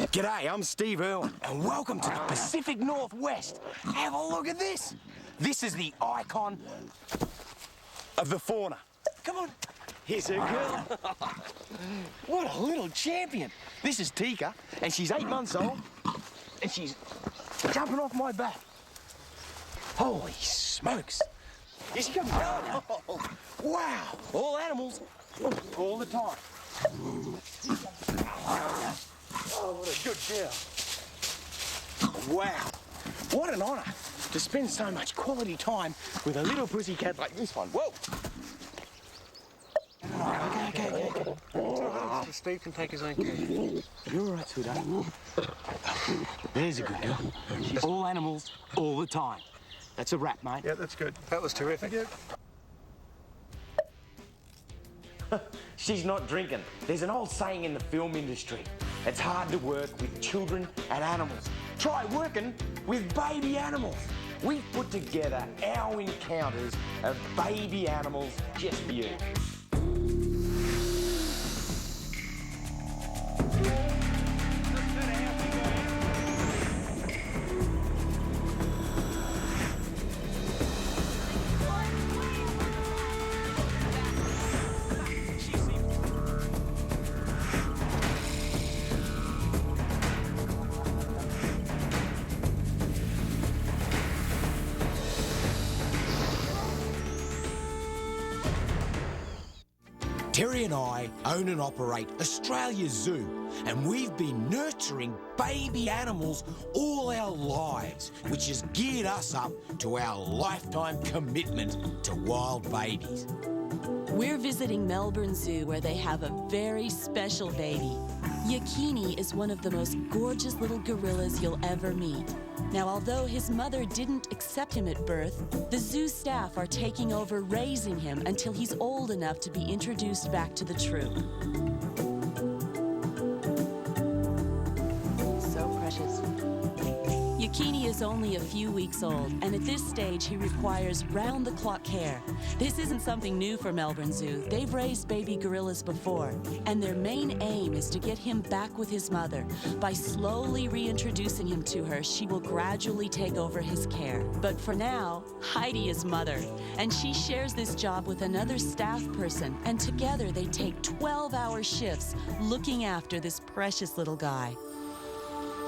G'day, I'm Steve Irwin, and welcome to the Pacific Northwest. Have a look at this. This is the icon of the fauna. Come on, here's her girl. What a little champion. This is Tika, and she's 8 months old, and she's jumping off my back. Holy smokes. Here she comes. Oh, wow, all animals, all the time. Oh, what a good girl. Wow, what an honour to spend so much quality time with a little pussycat like this one. Whoa. Okay. Mr. Steve can take his own care. You're all right, sweetheart. There's a good girl. All animals, all the time. That's a wrap, mate. Yeah, that's good. That was terrific. Thank you. She's not drinking. There's an old saying in the film industry. It's hard to work with children and animals. Try working with baby animals. We've put together our encounters of baby animals just for you. Terry and I own and operate Australia's Zoo, and we've been nurturing baby animals all our lives, which has geared us up to our lifetime commitment to wild babies. We're visiting Melbourne Zoo, where they have a very special baby. Yakini is one of the most gorgeous little gorillas you'll ever meet. Now, although his mother didn't accept him at birth, the zoo staff are taking over raising him until he's old enough to be introduced back to the troop. So precious. Yakini is only a few weeks old, and at this stage he requires round-the-clock care. This isn't something new for Melbourne Zoo. They've raised baby gorillas before, and their main aim is to get him back with his mother. By slowly reintroducing him to her, she will gradually take over his care. But for now, Heidi is mother, and she shares this job with another staff person, and together they take 12-hour shifts looking after this precious little guy.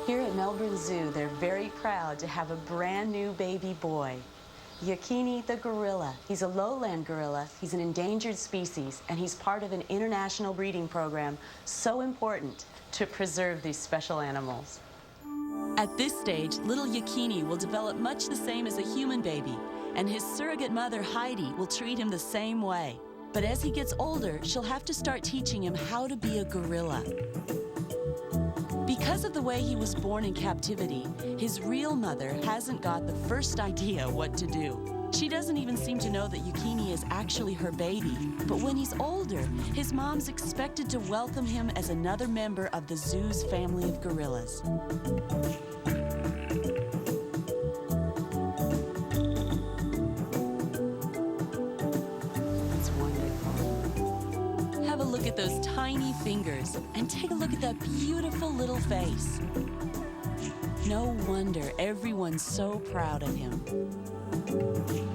Here at Melbourne Zoo, they're very proud to have a brand new baby boy, Yakini the gorilla. He's a lowland gorilla, he's an endangered species, and he's part of an international breeding program so important to preserve these special animals. At this stage, little Yakini will develop much the same as a human baby, and his surrogate mother, Heidi, will treat him the same way. But as he gets older, she'll have to start teaching him how to be a gorilla. Because of the way he was born in captivity, his real mother hasn't got the first idea what to do. She doesn't even seem to know that Yakini is actually her baby. But when he's older, his mom's expected to welcome him as another member of the zoo's family of gorillas. Look at those tiny fingers and take a look at that beautiful little face. No wonder everyone's so proud of him.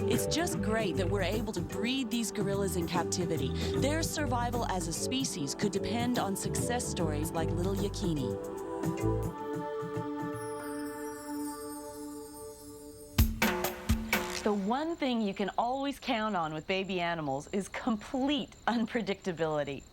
It's just great that we're able to breed these gorillas in captivity. Their survival as a species could depend on success stories like little Yakini. The one thing you can always count on with baby animals is complete unpredictability.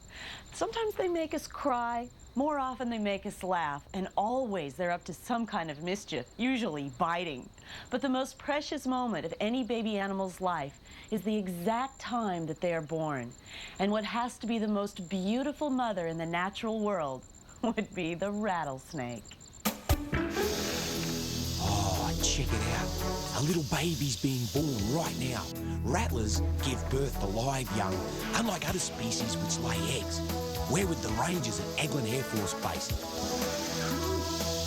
Sometimes they make us cry, more often they make us laugh, and always they're up to some kind of mischief, usually biting. But the most precious moment of any baby animal's life is the exact time that they are born. And what has to be the most beautiful mother in the natural world would be the rattlesnake. Check it out. A little baby's being born right now. Rattlers give birth to live young, unlike other species which lay eggs. We're with the rangers at Eglin Air Force Base.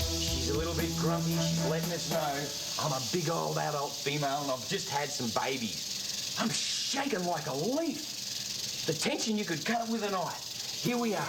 She's a little bit grumpy. She's letting us know I'm a big old adult female and I've just had some babies. I'm shaking like a leaf. The tension you could cut with a knife. Here we are.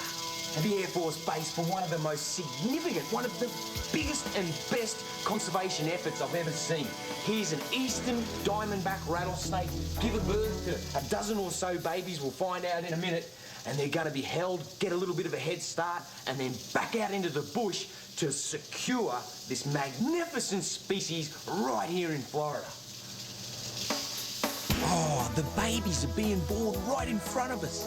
the Air Force Base for one of the most significant, one of the biggest and best conservation efforts I've ever seen. Here's an eastern diamondback rattlesnake giving birth to a dozen or so babies, we'll find out in a minute, and they're going to be held, get a little bit of a head start, and then back out into the bush to secure this magnificent species right here in Florida. Oh, the babies are being born right in front of us.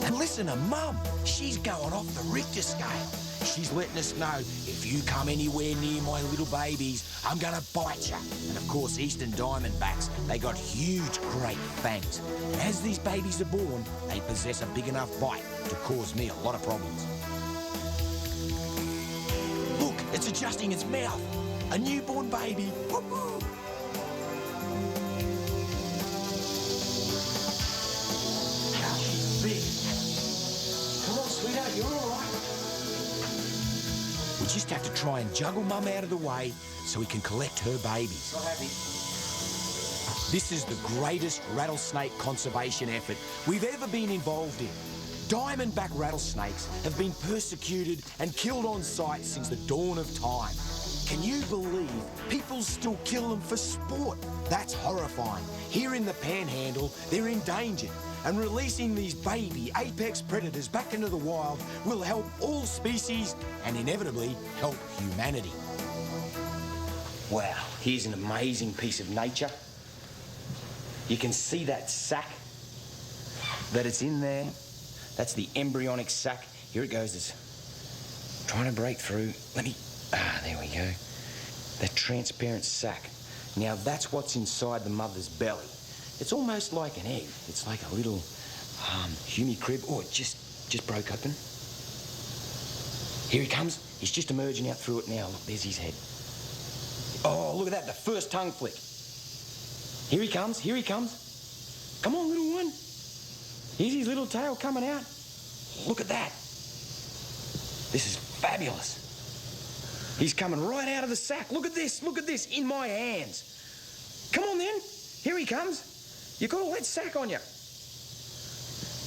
And listen to Mum, she's going off the Richter scale. She's letting us know, if you come anywhere near my little babies, I'm gonna bite you. And of course, eastern diamondbacks, they got huge, great fangs. And as these babies are born, they possess a big enough bite to cause me a lot of problems. Look, it's adjusting its mouth. A newborn baby. Woo-hoo. Big. Come on, sweetheart, you're all right. We just have to try and juggle Mum out of the way so we can collect her babies. So happy. This is the greatest rattlesnake conservation effort we've ever been involved in. Diamondback rattlesnakes have been persecuted and killed on sight since the dawn of time. Can you believe people still kill them for sport? That's horrifying. Here in the Panhandle, they're endangered. And releasing these baby apex predators back into the wild will help all species and inevitably help humanity. Wow, here's an amazing piece of nature. You can see that sac, that it's in there. That's the embryonic sac. Here it goes, it's trying to break through. There we go. That transparent sac. Now that's what's inside the mother's belly. It's almost like an egg. It's like a little humy crib. Oh, it just broke open. Here he comes. He's just emerging out through it now. Look, there's his head. Oh, look at that, the first tongue flick. Here he comes, here he comes. Come on, little one. Here's his little tail coming out. Look at that. This is fabulous. He's coming right out of the sack. Look at this, in my hands. Come on then, here he comes. You've got all that sack on you.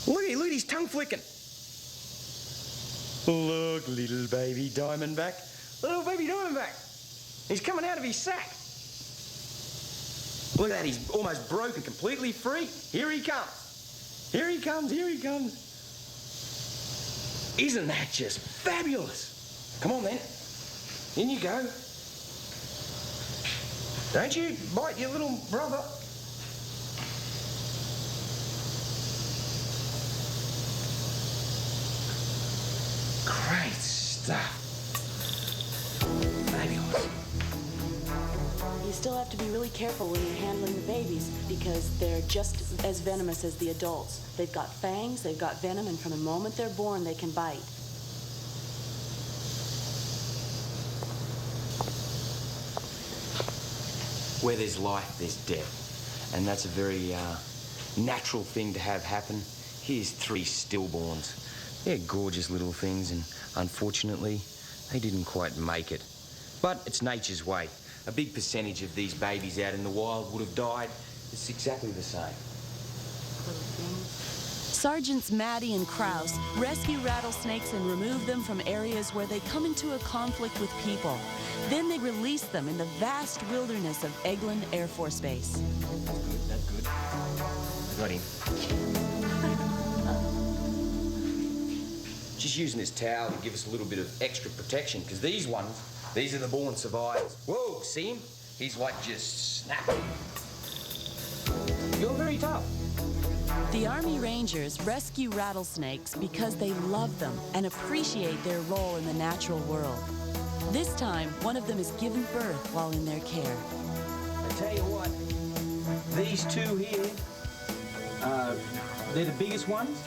Look at his tongue flicking. Look, little baby diamondback. Little baby diamondback. He's coming out of his sack. Look at that, he's almost broken completely free. Here he comes. Here he comes, here he comes. Isn't that just fabulous? Come on then. In you go. Don't you bite your little brother. Great stuff. Fabulous. You still have to be really careful when you're handling the babies because they're just as venomous as the adults. They've got fangs, they've got venom, and from the moment they're born, they can bite. Where there's life, there's death. And that's a very natural thing to have happen. Here's 3 stillborns. They're gorgeous little things, and unfortunately, they didn't quite make it. But it's nature's way. A big percentage of these babies out in the wild would have died. It's exactly the same. Sergeants Maddie and Krause rescue rattlesnakes and remove them from areas where they come into a conflict with people. Then they release them in the vast wilderness of Eglin Air Force Base. That's good. I got him. Just using this towel to give us a little bit of extra protection, because these are the born survivors. Whoa, see him? He's like just snapping. You're very tough. The Army Rangers rescue rattlesnakes because they love them and appreciate their role in the natural world. This time, one of them is given birth while in their care. I tell you what, these 2 here, they're the biggest ones.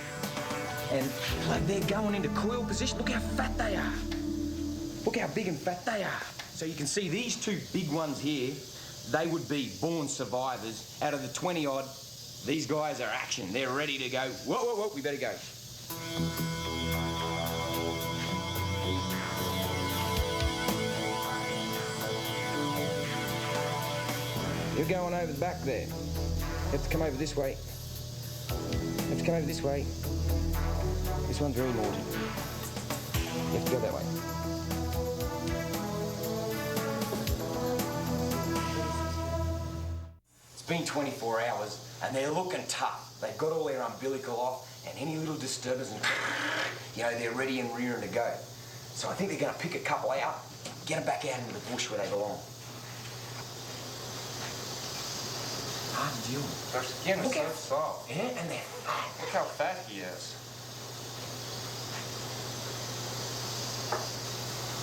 And like they're going into coil position. Look how fat they are. Look how big and fat they are. So you can see these 2 big ones here, they would be born survivors. Out of the 20-odd, these guys are action. They're ready to go. Whoa, whoa, whoa, we better go. You're going over the back there. You have to come over this way. You have to come over this way. This one's very naughty. You have to go that way. It's been 24 hours and they're looking tough. They've got all their umbilical off and any little disturbance, and, you know, they're ready and rearing to go. So I think they're going to pick a couple out, get them back out into the bush where they belong. Hard to deal with. Their skin is so soft. Yeah, and they're fat. Look how fat he is.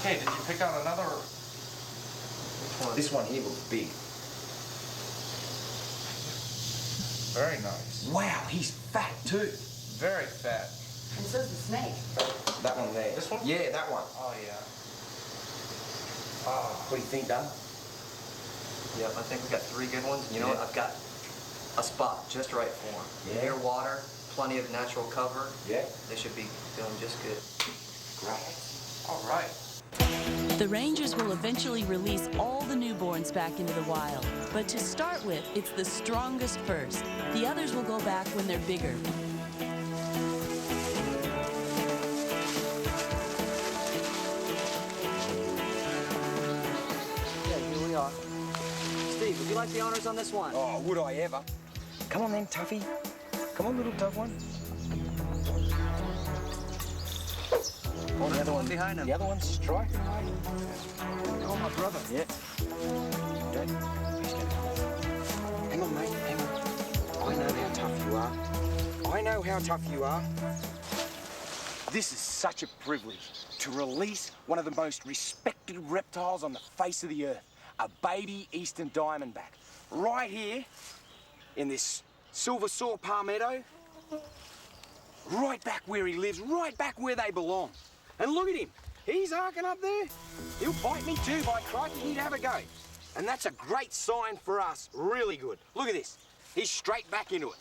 Okay, did you pick out another? Which one? This one here looks big. Very nice. Wow, he's fat too. Very fat. And so's the snake. That one there. This one? Yeah, that one. Oh, yeah. What do you think, Dun? Yep, I think we got 3 good ones. You know what? I've got a spot just right for them. Yeah. Near water, plenty of natural cover. Yeah. They should be doing just good. Great. All right. The rangers will eventually release all the newborns back into the wild. But to start with, it's the strongest first. The others will go back when they're bigger. Yeah, here we are. Steve, would you like the honors on this one? Oh, would I ever? Come on then, Tuffy. Come on, little tough one. Oh, the other one behind him. The other one's striking away. Oh, my brother. Yeah. Okay. Hang on, mate, hang on. I know how tough you are. I know how tough you are. This is such a privilege to release one of the most respected reptiles on the face of the earth, a baby eastern diamondback. Right here, in this silver saw palmetto, right back where he lives, right back where they belong. And look at him. He's arcing up there. He'll bite me too, by crikey, he'd have a go. And that's a great sign for us, really good. Look at this. He's straight back into it.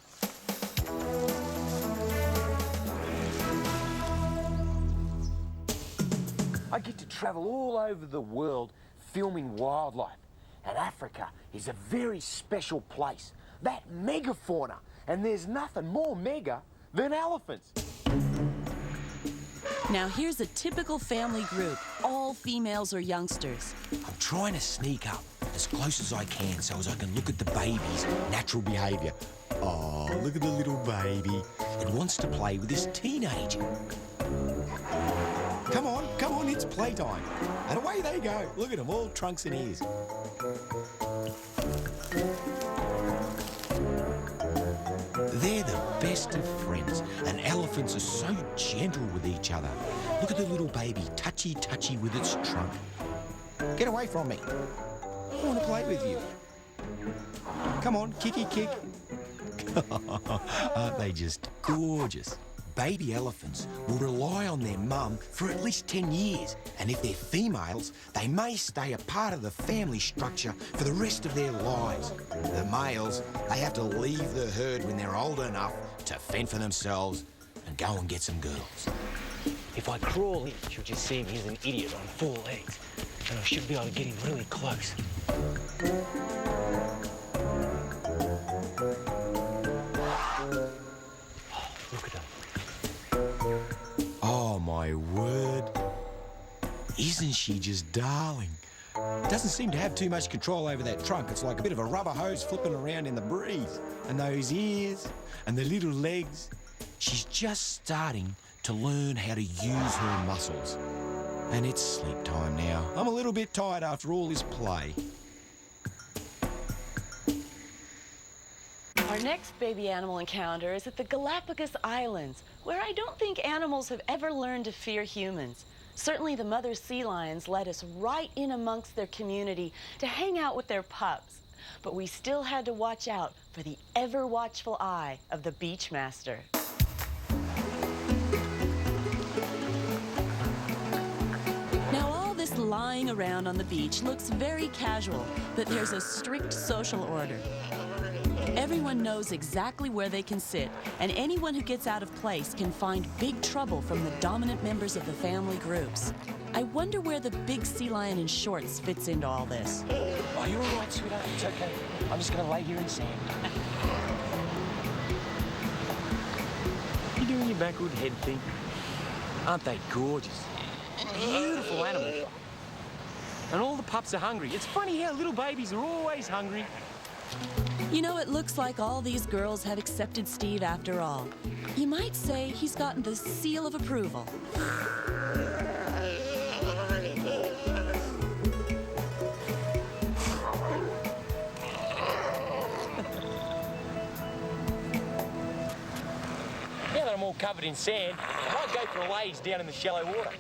I get to travel all over the world filming wildlife. And Africa is a very special place. That megafauna. And there's nothing more mega than elephants. Now here's a typical family group, all females or youngsters. I'm trying to sneak up as close as I can so as I can look at the baby's natural behaviour. Oh, look at the little baby. It wants to play with this teenager. Come on, it's playtime. And away they go. Look at them, all trunks and ears. They're the best of friends, and elephants are so gentle with each other. Look at the little baby, touchy-touchy with its trunk. Get away from me. I want to play with you. Come on, kicky kick. Aren't they just gorgeous? Baby elephants will rely on their mum for at least 10 years, and if they're females, they may stay a part of the family structure for the rest of their lives. The males, they have to leave the herd when they're old enough to fend for themselves and go and get some girls. If I crawl in, you'll just see him. He's an idiot on 4 legs, and I should be able to get him really close. Oh, look at him. Oh, my word. Isn't she just darling? Doesn't seem to have too much control over that trunk. It's like a bit of a rubber hose flipping around in the breeze. And those ears and the little legs. She's just starting to learn how to use her muscles. And it's sleep time now. I'm a little bit tired after all this play. Our next baby animal encounter is at the Galapagos Islands, where I don't think animals have ever learned to fear humans. Certainly the mother sea lions let us right in amongst their community to hang out with their pups. But we still had to watch out for the ever-watchful eye of the beach master. Now all this lying around on the beach looks very casual, but there's a strict social order. Everyone knows exactly where they can sit, and anyone who gets out of place can find big trouble from the dominant members of the family groups. I wonder where the big sea lion in shorts fits into all this. Oh, you're all right, sweetheart. It's okay. I'm just going to lay here in sand. You doing your backward head thing? Aren't they gorgeous? Beautiful animals. And all the pups are hungry. It's funny how little babies are always hungry. You know, it looks like all these girls have accepted Steve after all. You might say he's gotten the seal of approval. Now that I'm all covered in sand, I might go for a laze down in the shallow water.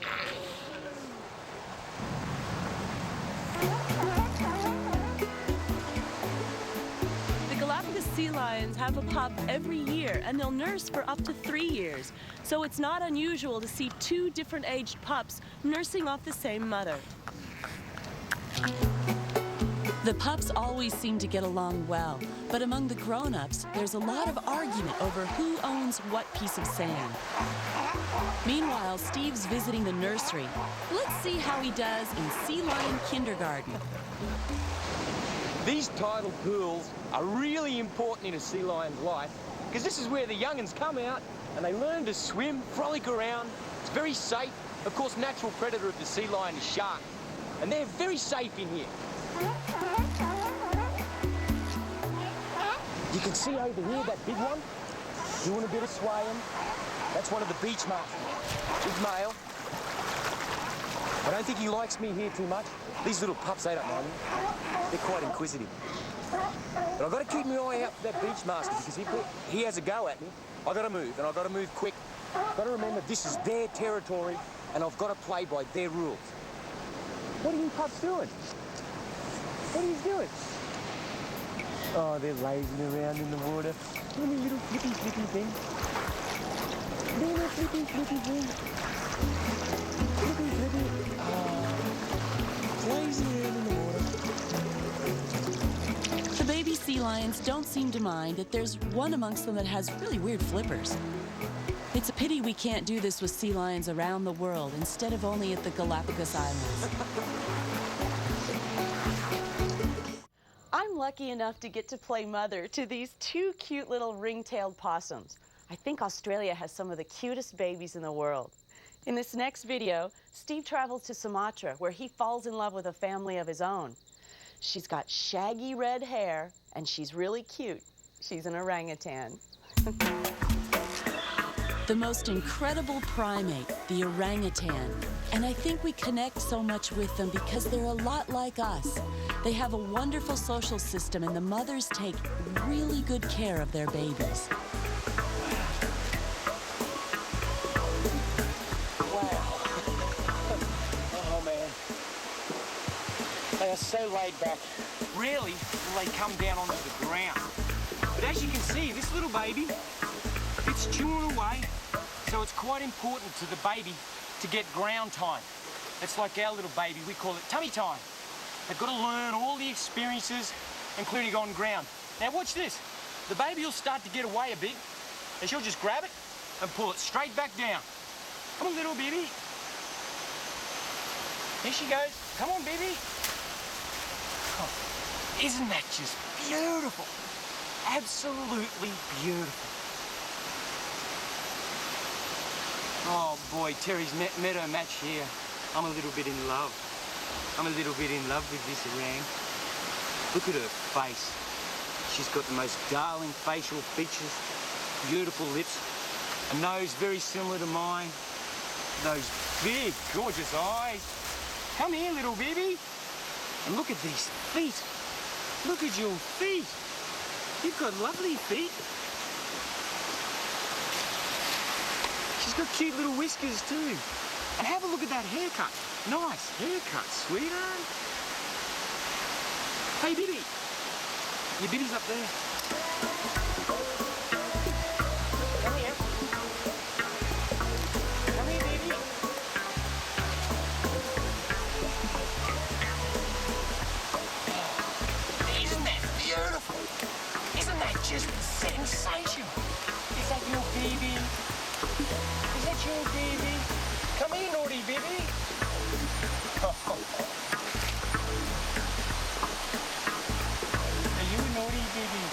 Sea lions have a pup every year, and they'll nurse for up to 3 years. So it's not unusual to see 2 different aged pups nursing off the same mother. The pups always seem to get along well, but among the grown-ups, there's a lot of argument over who owns what piece of sand. Meanwhile, Steve's visiting the nursery. Let's see how he does in sea lion kindergarten. These tidal pools are really important in a sea lion's life because this is where the young'uns come out and they learn to swim, frolic around. It's very safe. Of course, natural predator of the sea lion is shark, and they're very safe in here. You can see over here that big one doing a bit of swaying. That's one of the beach masters, big male. I don't think he likes me here too much. These little pups, they don't mind me. They're quite inquisitive. But I've got to keep my eye out for that beach master because if he has a go at me, I've got to move, and I've got to move quick. I've got to remember this is their territory, and I've got to play by their rules. What are you pups doing? What are you doing? Oh, they're lazing around in the water. Doing a little flippy thing. Doing a flippy thing. Flippy. Lazing around in the water. The baby sea lions don't seem to mind that there's one amongst them that has really weird flippers. It's a pity we can't do this with sea lions around the world instead of only at the Galapagos Islands. I'm lucky enough to get to play mother to these 2 cute little ring-tailed possums. I think Australia has some of the cutest babies in the world. In this next video, Steve travels to Sumatra, where he falls in love with a family of his own. She's got shaggy red hair, and she's really cute. She's an orangutan. The most incredible primate, the orangutan. And I think we connect so much with them because they're a lot like us. They have a wonderful social system, and the mothers take really good care of their babies. They are so laid back. Rarely will they come down onto the ground. But as you can see, this little baby, it's chewing away, so it's quite important to the baby to get ground time. It's like our little baby, we call it tummy time. They've got to learn all the experiences, including on ground. Now watch this. The baby will start to get away a bit, and she'll just grab it and pull it straight back down. Come on, little baby. Here she goes. Come on, baby. Oh, isn't that just beautiful? Absolutely beautiful. Oh boy, Terry's met her match here. I'm a little bit in love. I'm a little bit in love with this orang. Look at her face. She's got the most darling facial features, beautiful lips, a nose very similar to mine, those big, gorgeous eyes. Come here, little baby. And look at these feet. Look at your feet. You've got lovely feet. She's got cute little whiskers too. And have a look at that haircut. Nice haircut, sweetheart. Hey, Bibby. Your Bibby's up there. Come here. Come here, baby. Isn't that beautiful? Isn't that just sensational? Is that your baby? Is that your baby? Come here, naughty baby. Are you a naughty baby?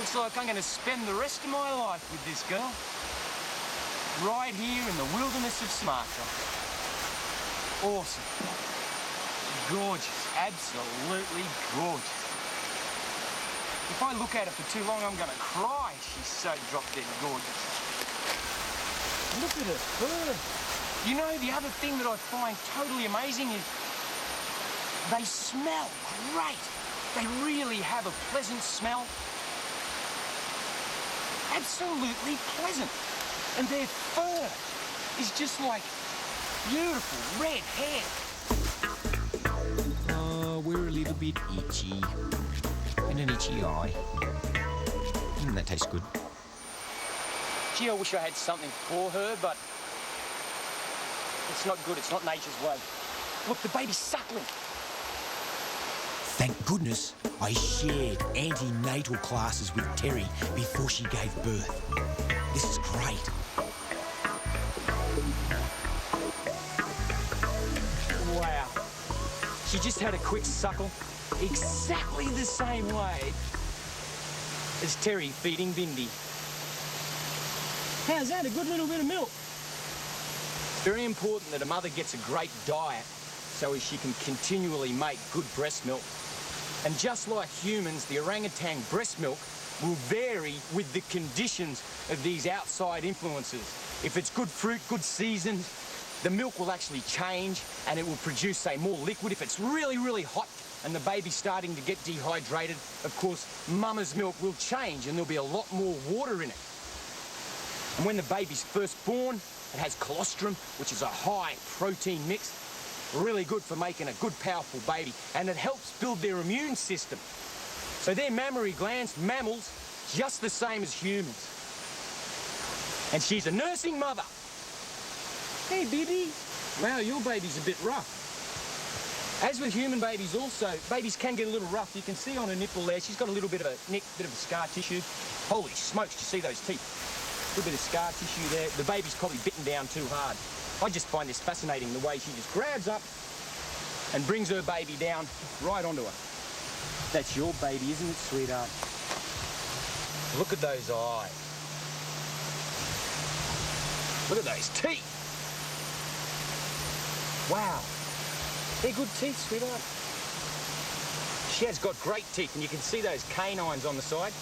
Looks like I'm going to spend the rest of my life with this girl. Right here in the wilderness of Sumatra. Awesome. Gorgeous. Absolutely gorgeous. If I look at her for too long, I'm going to cry. She's so drop-dead gorgeous. Look at her fur. You know, the other thing that I find totally amazing is they smell great. They really have a pleasant smell. Absolutely pleasant. And their fur is just like beautiful red hair. We're a little bit itchy. And an itchy eye. That tastes good. Gee, I wish I had something for her, but it's not good. It's not nature's way. Look, the baby's suckling. Thank goodness I shared antenatal classes with Terry before she gave birth. This is great. Wow. She just had a quick suckle, exactly the same way as Terry feeding Bindi. How's that? A good little bit of milk. It's very important that a mother gets a great diet so as she can continually make good breast milk. And just like humans, the orangutan breast milk will vary with the conditions of these outside influences. If it's good fruit, good seasons, the milk will actually change and it will produce, say, more liquid. If it's really, really hot and the baby's starting to get dehydrated, of course, mama's milk will change and there'll be a lot more water in it. And when the baby's first born, it has colostrum, which is a high protein mix. Really good for making a good, powerful baby, and it helps build their immune system. So they're mammary glands, mammals, just the same as humans. And she's a nursing mother. Hey, baby. Wow, your baby's a bit rough. As with human babies also, babies can get a little rough. You can see on her nipple there, she's got a little bit of a nick, bit of a scar tissue. Holy smokes, you see those teeth? A little bit of scar tissue there. The baby's probably bitten down too hard. I just find this fascinating, the way she just grabs up and brings her baby down right onto her. That's your baby, isn't it, sweetheart? Look at those eyes. Look at those teeth. Wow. They're good teeth, sweetheart. She has got great teeth, and you can see those canines on the side.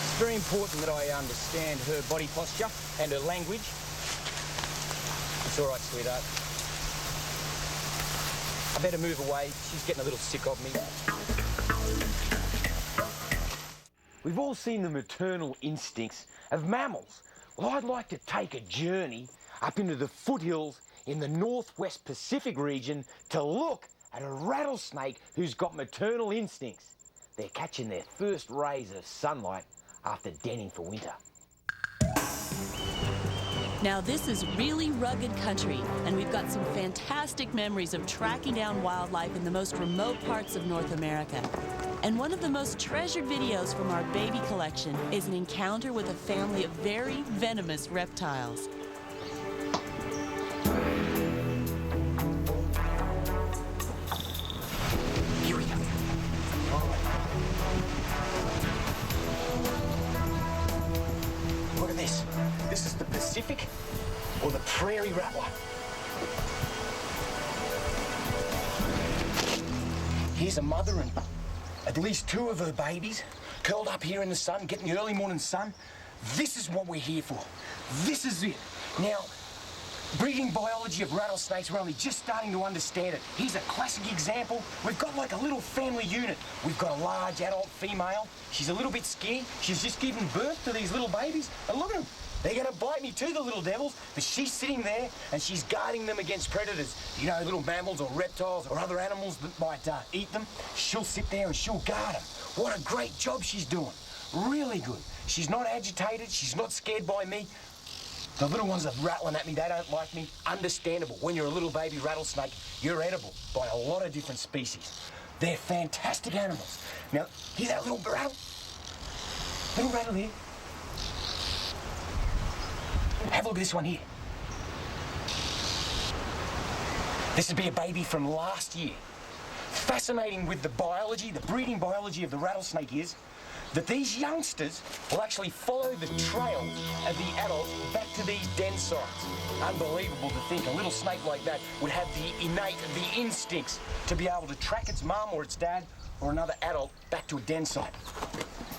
It's very important that I understand her body posture and her language. It's all right, sweetheart. I better move away. She's getting a little sick of me. We've all seen the maternal instincts of mammals. Well, I'd like to take a journey up into the foothills in the northwest Pacific region to look at a rattlesnake who's got maternal instincts. They're catching their first rays of sunlight after denning for winter. Now this is really rugged country, and we've got some fantastic memories of tracking down wildlife in the most remote parts of North America. And one of the most treasured videos from our baby collection is an encounter with a family of very venomous reptiles. Here we go. Look at this. This is the Pacific or the prairie rattler. Here's a mother and at least 2 of her babies curled up here in the sun, getting the early morning sun. This is what we're here for. This is it. Now, breeding biology of rattlesnakes, we're only just starting to understand it. Here's a classic example. We've got like a little family unit. We've got a large adult female. She's a little bit skinny. She's just giving birth to these little babies. And look at them. They're going to bite me too, the little devils. But she's sitting there and she's guarding them against predators. You know, little mammals or reptiles or other animals that might eat them. She'll sit there and she'll guard them. What a great job she's doing. Really good. She's not agitated. She's not scared by me. The little ones are rattling at me. They don't like me. Understandable. When you're a little baby rattlesnake, you're edible by a lot of different species. They're fantastic animals. Now, hear that little rattle? Little rattle here. Have a look at this one here. This would be a baby from last year. Fascinating with the biology, the breeding biology of the rattlesnake is that these youngsters will actually follow the trail of the adults back to these den sites. Unbelievable to think a little snake like that would have the instincts to be able to track its mum or its dad or another adult back to a den site.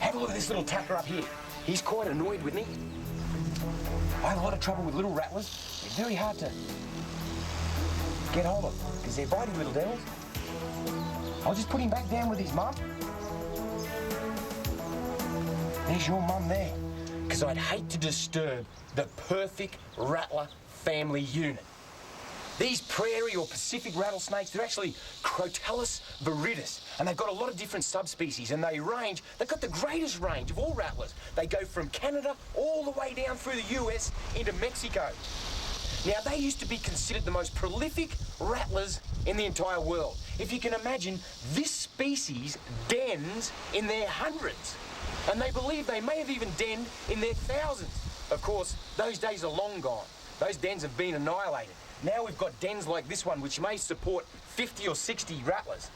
Have a look at this little tacker up here. He's quite annoyed with me. I have a lot of trouble with little rattlers. They're very hard to get hold of because they're bitey little devils. I'll just put him back down with his mum. There's your mum there. Because I'd hate to disturb the perfect rattler family unit. These prairie or Pacific rattlesnakes, they're actually Crocodile viridis, and they've got a lot of different subspecies, and they've got the greatest range of all rattlers. They go from Canada all the way down through the US into Mexico. Now, they used to be considered the most prolific rattlers in the entire world. If you can imagine, this species dens in their hundreds, and they believe they may have even denned in their thousands. Of course, those days are long gone. Those dens have been annihilated. Now we've got dens like this one, which may support 50 or 60 rattlers.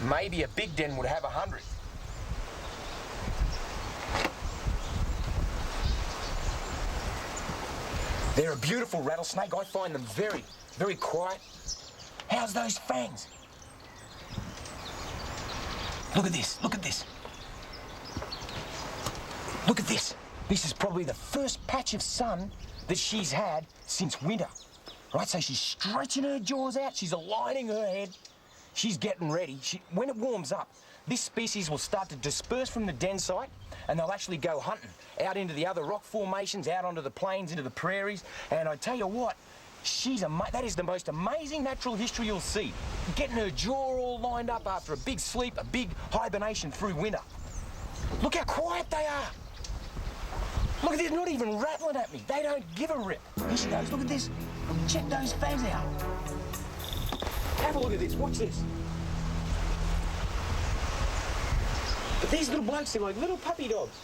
Maybe a big den would have 100. They're a beautiful rattlesnake. I find them very, very quiet. How's those fangs? Look at this, look at this. Look at this. This is probably the first patch of sun that she's had since winter. Right, so she's stretching her jaws out, she's aligning her head, she's getting ready. When it warms up, this species will start to disperse from the den site and they'll actually go hunting out into the other rock formations, out onto the plains, into the prairies. And I tell you what, that is the most amazing natural history you'll see. Getting her jaw all lined up after a big sleep, a big hibernation through winter. Look how quiet they are. Look, they're not even rattling at me. They don't give a rip. Here she goes, look at this. Check those fangs out. Have a look at this, watch this. But these little blokes are like little puppy dogs.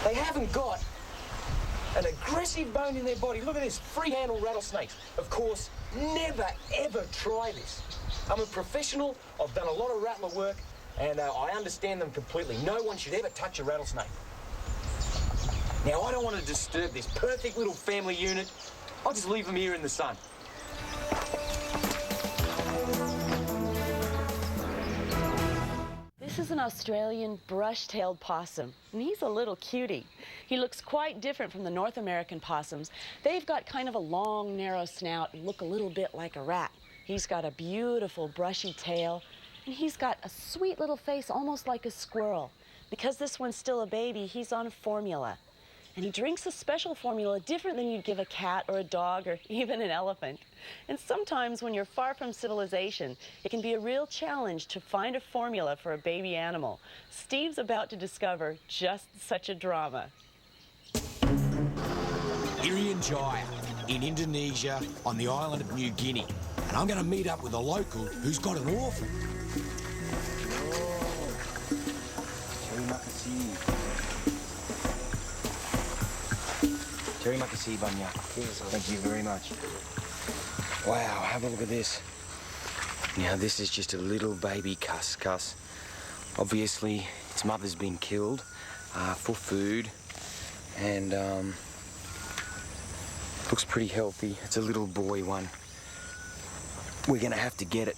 They haven't got an aggressive bone in their body. Look at this, free-handle rattlesnakes. Of course, never, ever try this. I'm a professional, I've done a lot of rattler work, and I understand them completely. No one should ever touch a rattlesnake. Now, I don't want to disturb this perfect little family unit. I'll just leave them here in the sun. This is an Australian brush-tailed possum, and he's a little cutie. He looks quite different from the North American possums. They've got kind of a long, narrow snout and look a little bit like a rat. He's got a beautiful, brushy tail, and he's got a sweet little face, almost like a squirrel. Because this one's still a baby, he's on formula. And he drinks a special formula different than you'd give a cat or a dog or even an elephant. And sometimes when you're far from civilization, it can be a real challenge to find a formula for a baby animal. Steve's about to discover just such a drama. Irwin in Indonesia on the island of New Guinea. And I'm going to meet up with a local who's got an orphan. Terima kasih banyak. Thank you very much. Wow, have a look at this. Now, this is just a little baby cuscus. Obviously, its mother's been killed for food, and looks pretty healthy. It's a little boy one. We're gonna have to get it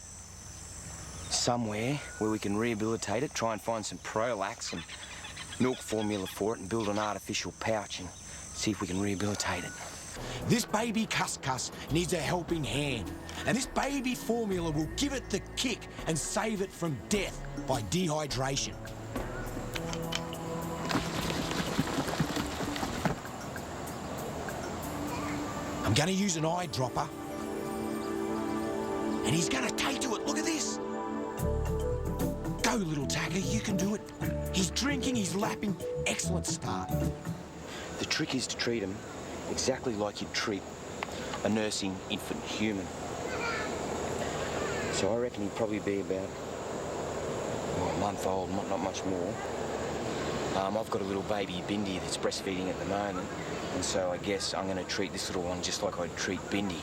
somewhere where we can rehabilitate it, try and find some Prolax and milk formula for it and build an artificial pouch and see if we can rehabilitate it. This baby cuscus needs a helping hand, and this baby formula will give it the kick and save it from death by dehydration. I'm going to use an eyedropper, and he's going to take to it. Look at this. Go, little tacker, you can do it. He's drinking, he's lapping. Excellent start. The trick is to treat them exactly like you'd treat a nursing infant human. So I reckon he'd probably be about a month old, not much more. I've got a little baby Bindi that's breastfeeding at the moment. And so I guess I'm going to treat this little one just like I'd treat Bindi.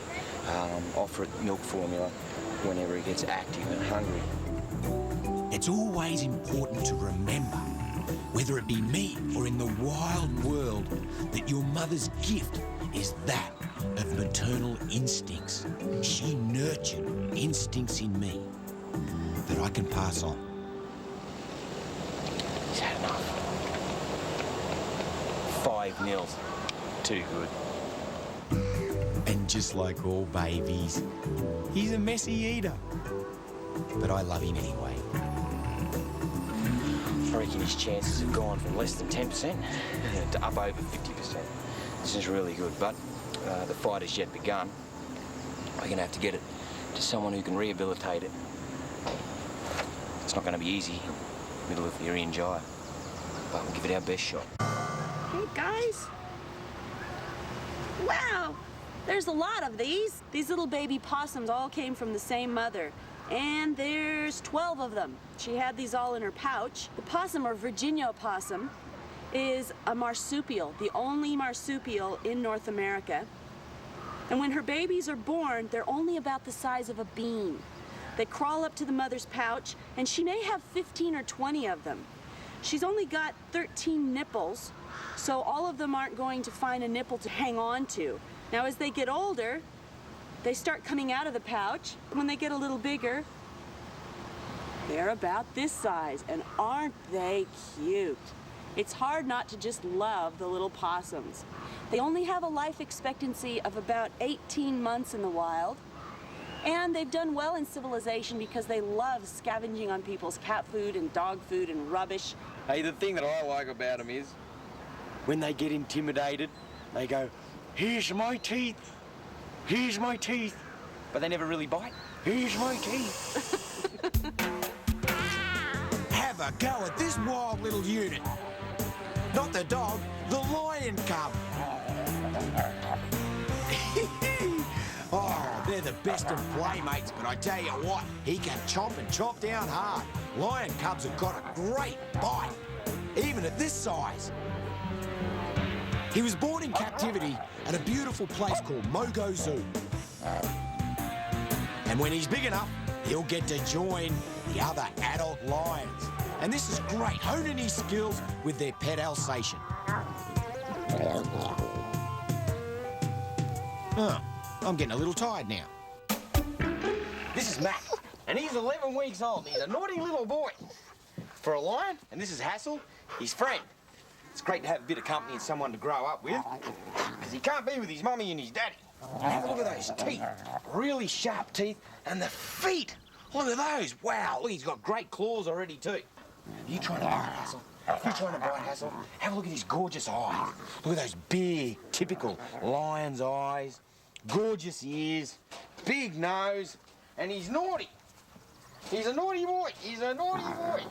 Offer it milk formula whenever he gets active and hungry. It's always important to remember, whether it be me or in the wild world, that your mother's gift is that of maternal instincts. She nurtured instincts in me that I can pass on. He's had enough. 5 meals. Too good. And just like all babies, he's a messy eater. But I love him anyway. I reckon his chances have gone from less than 10% to up over 50%. This is really good, but the fight has yet begun. We're going to have to get it to someone who can rehabilitate it. It's not going to be easy in the middle of the Irian Gyre, but we'll give it our best shot. Hey, guys. Wow, there's a lot of these. These little baby possums all came from the same mother. And there's 12 of them. She had these all in her pouch. The possum, or Virginia opossum, is a marsupial, the only marsupial in North America. And when her babies are born, they're only about the size of a bean. They crawl up to the mother's pouch, and she may have 15 or 20 of them. She's only got 13 nipples, so all of them aren't going to find a nipple to hang on to. Now, as they get older, they start coming out of the pouch. When they get a little bigger, they're about this size, and aren't they cute? It's hard not to just love the little possums. They only have a life expectancy of about 18 months in the wild, and they've done well in civilization because they love scavenging on people's cat food and dog food and rubbish. Hey, the thing that I like about them is when they get intimidated, they go, "Here's my teeth. Here's my teeth." But they never really bite. "Here's my teeth." Have a go at this wild little unit. Not the dog, the lion cub. Oh, they're the best of playmates, but I tell you what, he can chomp and chomp down hard. Lion cubs have got a great bite, even at this size. He was born in captivity at a beautiful place called Mogo Zoo. And when he's big enough, he'll get to join the other adult lions. And this is great, honing his skills with their pet Alsatian. Oh, I'm getting a little tired now. This is Matt, and he's 11 weeks old. He's a naughty little boy. For a lion, and this is Hassel, his friend. It's great to have a bit of company and someone to grow up with, because he can't be with his mummy and his daddy. Have a look at those teeth. Really sharp teeth. And the feet. Look at those. Wow, look, he's got great claws already too. You trying to bite Hassel? You trying to bite Hassel? Have a look at his gorgeous eyes. Look at those big, typical lion's eyes. Gorgeous ears. Big nose. And he's naughty. He's a naughty boy. He's a naughty boy.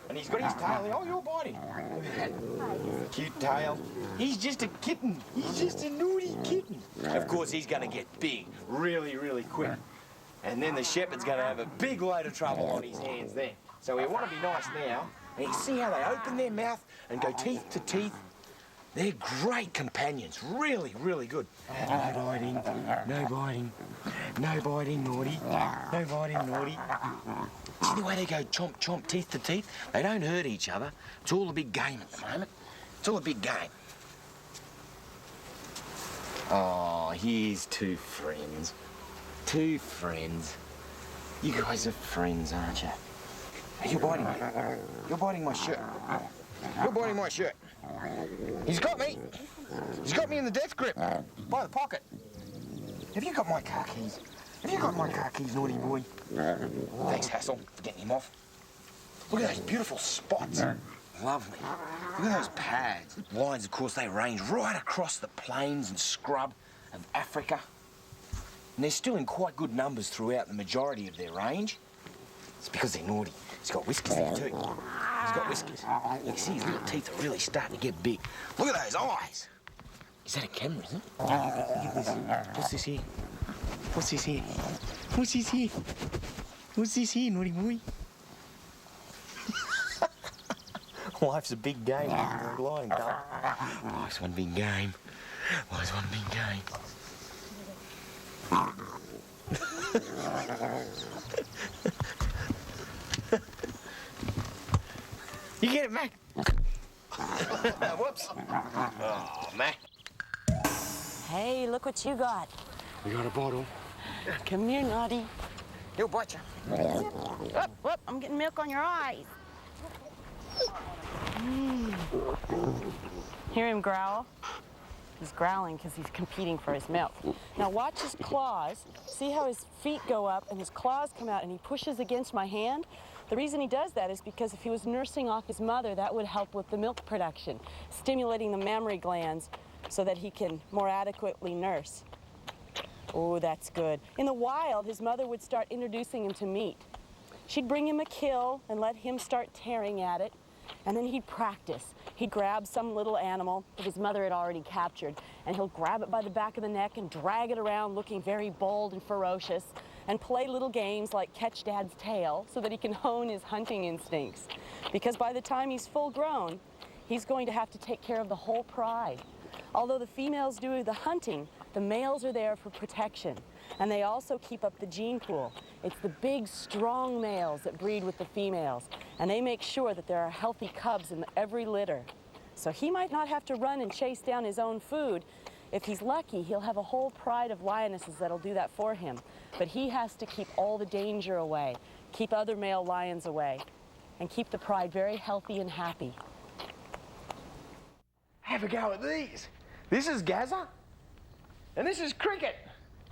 And he's got his tail. Oh, you're biting. Look at that. Cute tail. He's just a kitten. He's just a naughty kitten. Of course, he's going to get big really, really quick. And then the shepherd's going to have a big load of trouble on his hands then. So we want to be nice now. And you see how they open their mouth and go teeth to teeth? They're great companions. Really, really good. No biting. No biting. No biting, naughty. No biting, naughty. See the way they go chomp, chomp, teeth to teeth? They don't hurt each other. It's all a big game at the moment. It's all a big game. Oh, here's two friends. Two friends. You guys are friends, aren't you? Hey, you're biting me. You're biting my shirt. You're biting my shirt. He's got me. He's got me in the death grip. By the pocket. Have you got my car keys? Have you got my car keys, naughty boy? Thanks, Hassel, for getting him off. Look at those beautiful spots. Lovely. Look at those pads. Lions, of course, they range right across the plains and scrub of Africa. And they're still in quite good numbers throughout the majority of their range. It's because they're naughty. He's got whiskers there too. He's got whiskers. You can see his little teeth are really starting to get big. Look at those eyes. Is that a camera, isn't it? Look at this. What's this here? What's this here? What's this here? What's this here, naughty boy? Life's a big game. Lion cub. Life's one big game. Life's one big game. You get it, Mac? Whoops. Oh, Mac. Hey, look what you got. We got a bottle. Come here, Naughty. He'll bite you. Whoop, whoop, I'm getting milk on your eyes. Hear him growl? He's growling because he's competing for his milk. Now watch his claws. See how his feet go up and his claws come out and he pushes against my hand? The reason he does that is because if he was nursing off his mother, that would help with the milk production, stimulating the mammary glands so that he can more adequately nurse. Oh, that's good. In the wild, his mother would start introducing him to meat. She'd bring him a kill and let him start tearing at it, and then he'd practice. He'd grab some little animal that his mother had already captured, and he'll grab it by the back of the neck and drag it around looking very bold and ferocious, and play little games like catch Dad's tail so that he can hone his hunting instincts. Because by the time he's full grown, he's going to have to take care of the whole pride. Although the females do the hunting, the males are there for protection, and they also keep up the gene pool. It's the big, strong males that breed with the females, and they make sure that there are healthy cubs in every litter. So he might not have to run and chase down his own food. If he's lucky, he'll have a whole pride of lionesses that'll do that for him. But he has to keep all the danger away, keep other male lions away, and keep the pride very healthy and happy. Have a go at these. This is Gaza, and this is Cricket.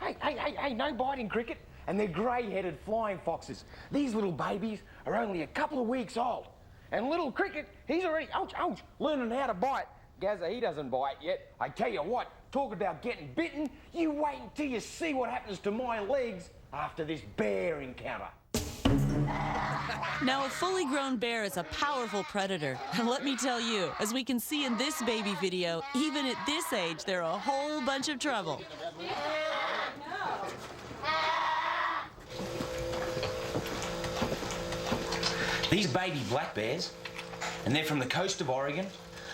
Hey, no biting, Cricket. And they're grey-headed flying foxes. These little babies are only a couple of weeks old. And little Cricket, he's already, ouch, learning how to bite. Gaza, he doesn't bite yet. I tell you what, talk about getting bitten. You wait until you see what happens to my legs after this bear encounter. Now, a fully grown bear is a powerful predator. And let me tell you, as we can see in this baby video, even at this age, they're a whole bunch of trouble. These baby black bears, and they're from the coast of Oregon,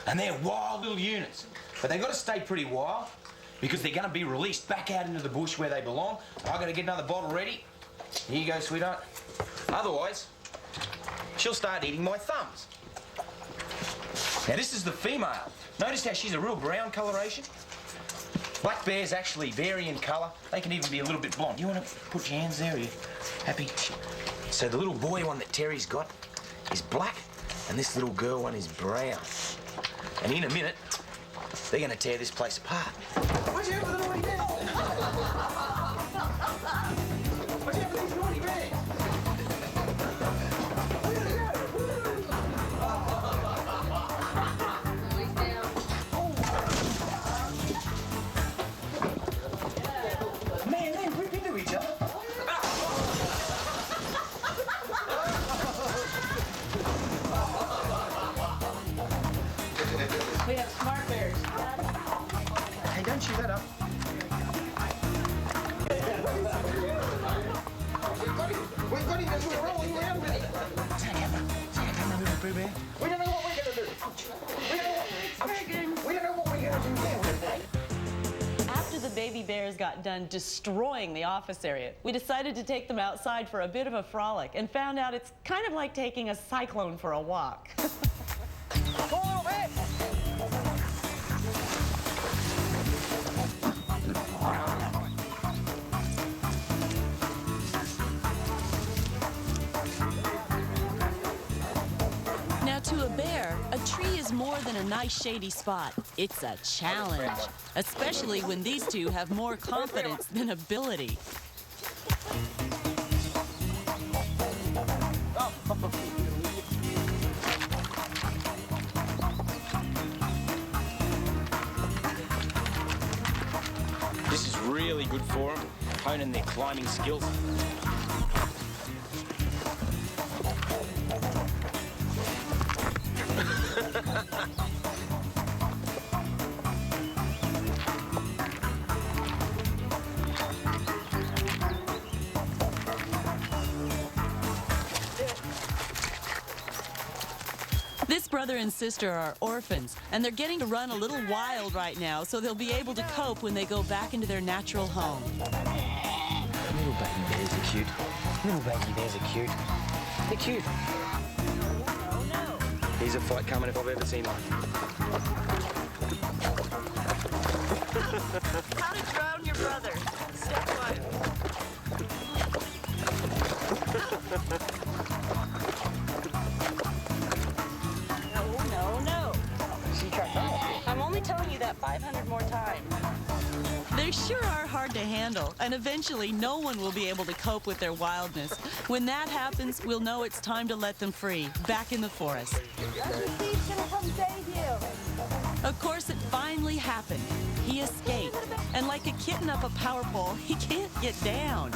and they're wild little units. But they've got to stay pretty wild because they're going to be released back out into the bush where they belong. So I've got to get another bottle ready. Here you go, sweetheart. Otherwise, she'll start eating my thumbs. Now, this is the female. Notice how she's a real brown coloration? Black bears actually vary in colour. They can even be a little bit blonde. You want to put your hands there? Are you happy? So the little boy one that Terry's got is black, and this little girl one is brown. And in a minute, they're going to tear this place apart. Watch out for the naughty bears! Watch out for these naughty bears! Man, they rip into each other. We have smart bears. Hey, don't chew that up. We've got him as we're rolling around with him. We don't know what we're going to do. We don't know what we're going to do now. After the baby bears got done destroying the office area, we decided to take them outside for a bit of a frolic and found out it's kind of like taking a cyclone for a walk. Come on, man. Now, to a bear, a tree is more than a nice shady spot. It's a challenge, especially when these two have more confidence than ability. This is really good for them, honing their climbing skills. This brother and sister are orphans, and they're getting to run a little wild right now, so they'll be able to cope when they go back into their natural home. Little baby bears are cute. Little baby bears are cute. They're cute. Here's a fight coming if I've ever seen one. How to drown your brother. Step 1. No. She cracked up. I'm only telling you that 500 more times. They sure are hard to handle, and eventually no one will be able to cope with their wildness. When that happens, we'll know it's time to let them free, back in the forest. Steve's gonna come save you. Of course, it finally happened. He escaped, and like a kitten up a power pole, he can't get down.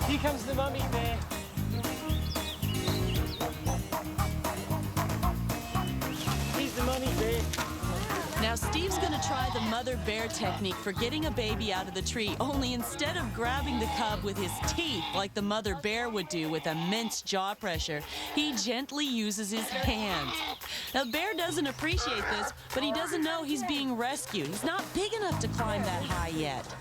Here comes the mummy bear. Here's the mummy bear. Now Steve's gonna try the mother bear technique for getting a baby out of the tree, only instead of grabbing the cub with his teeth like the mother bear would do with immense jaw pressure, he gently uses his hands. Now Bear doesn't appreciate this, but he doesn't know he's being rescued. He's not big enough to climb that high yet.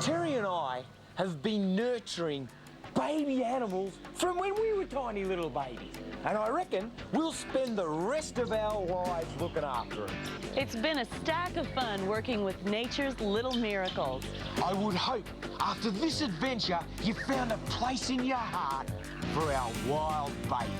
Terry and I have been nurturing baby animals from when we were tiny little babies. And I reckon we'll spend the rest of our lives looking after them. It's been a stack of fun working with nature's little miracles. I would hope after this adventure you found a place in your heart for our wild babies.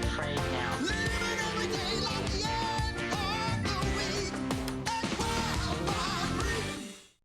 Afraid now.